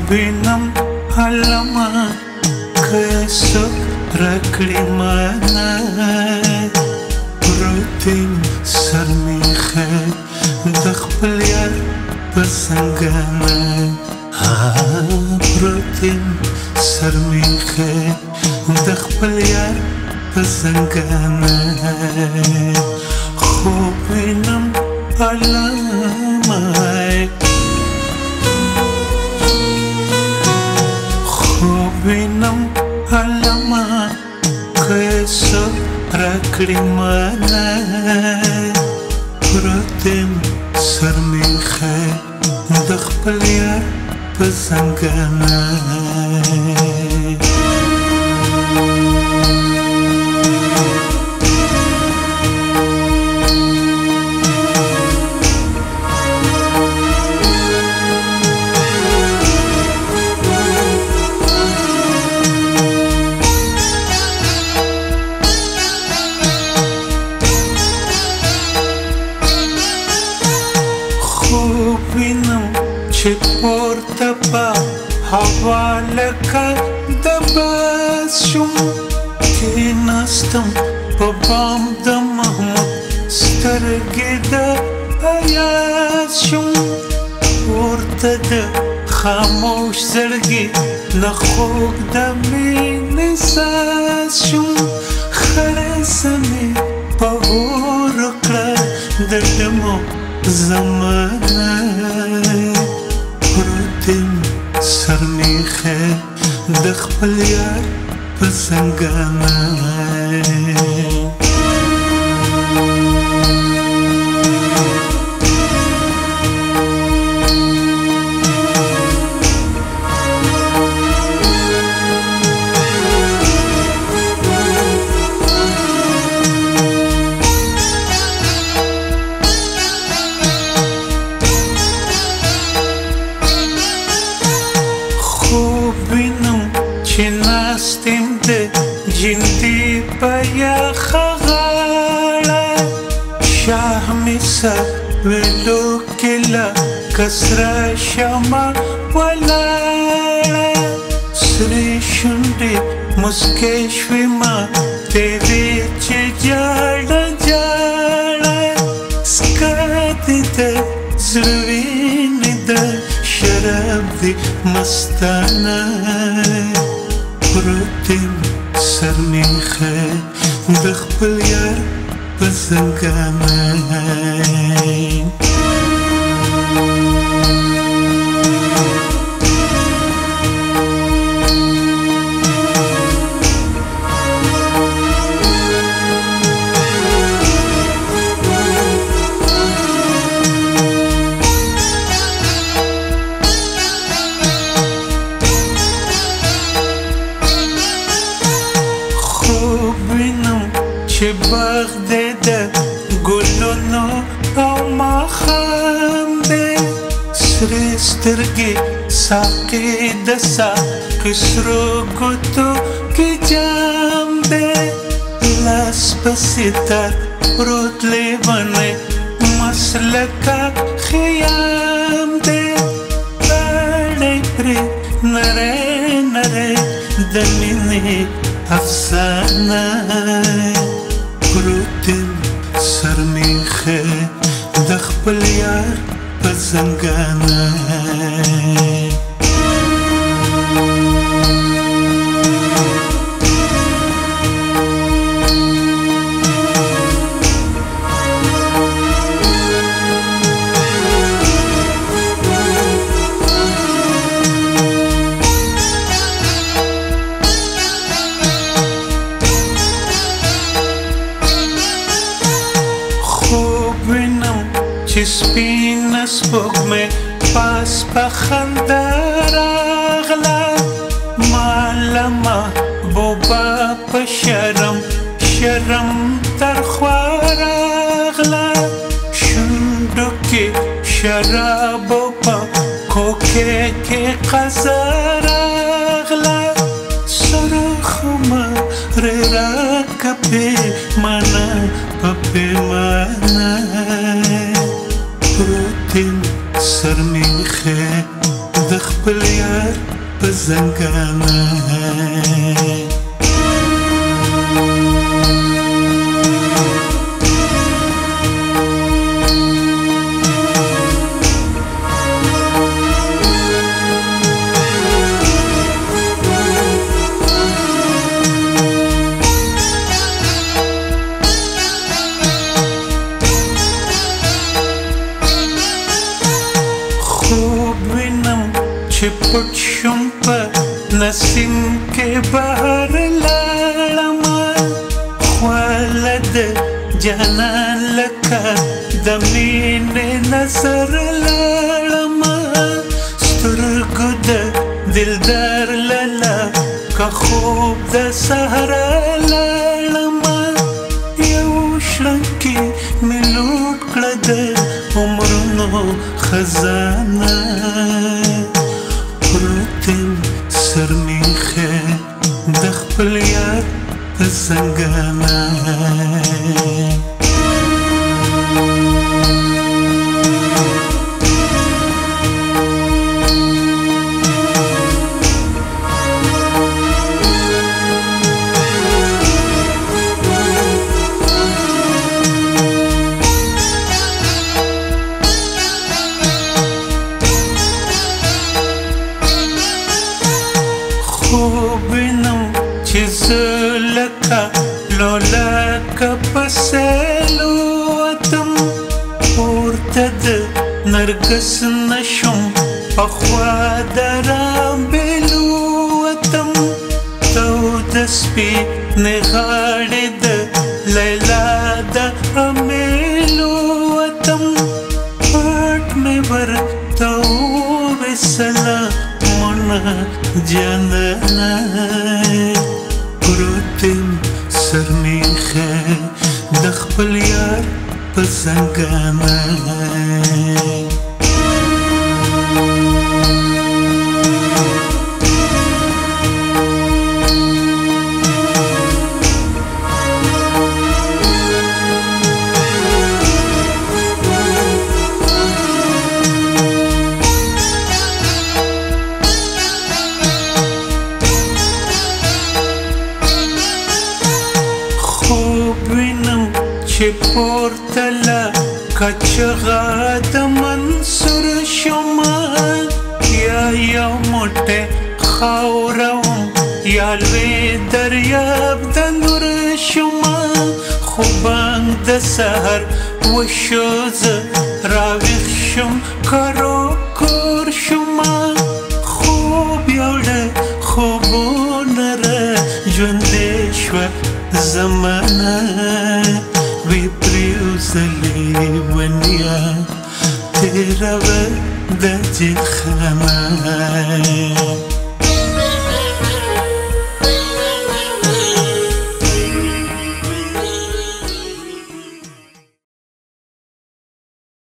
خوبینم حالما کسو رکلی منه پروتین سر میخه دخپل یار پسنگانه پروتین سر میخه دخپل یار پسنگانه خوبینم حالما خوبینم حالما کسو رکلی منه پروتین سر میخه دخپل یار پسنگانه خوبینم چه پورته په هوا لکه د بس شوم کېناستم په بام د محمود سترګې د ایاز شوم پورته د خاموش زړګي نه خوږ د مینې ساز شوم خړسه مې په اور کړه د ډمو زمانه پروتین سر میخه دخپل یار پسنگانه خوبینم چه ناستیم ده جندی په یخه غاړه شاه مې سر ویلو کې لکه سره شمع ولاړه سرې شونډې مسکۍ شوې ماتې وې چې جاړه جاړه سکه دې د زړه وینې د شراب دی مستانه پروتین سر میخه دخپل یار پسنگانه خوبینم چې باغ دې د ګلونو او ماښام دی سرې سترګې ساقي د ساقي سرو ګوتو کې جام دی لاس پسې تر پروت لیونی مست لکه خیام دی غاړې پرې نری نری د مینې افسانه پروتین سر میخه دخپل یار پسنگانه چې سپینه سپوږمۍ پاس په خندا راغله ماله محبوبه په شرم شرم ترخوا راغله شونډو کې شرابو په کوکې کې قضا راغله سرخمه رې راکه پیمانه په پیمانه پروتین سر میخه خپل یار په زنګانه چې پټ شم په نسیم کې بهر لاړمه خواله د جانان لکه د مینې نظر لاړمه سترګو د دلدار له که خوب د سهاره لاړمه یو شړنګ مې لوټ کړه د عمرونو خزانه پروتم سر میخه د خپل یار په زنګانه خوبینم چې زه لکه لولکه په سیلو وتم پورته د نرګس نشم پخوا د رامبېلو وتم توده سپینې غاړې د لیلا د امیلو وتم پټ مې ورته وویسله جانانا پروتم سر میخه د خپل یار په زنګانه چې پورته لکه چغه د منصور شمه یا یو موټی خاوره وم یا لوی دریاب د نور شمه خو بانګ د سحر وشو زه راویښ شم کارو کور شمه خوب یوړه خوبونه را ژوندی شوه زمانه وی پریوزلی ونیا تیره و د جخانه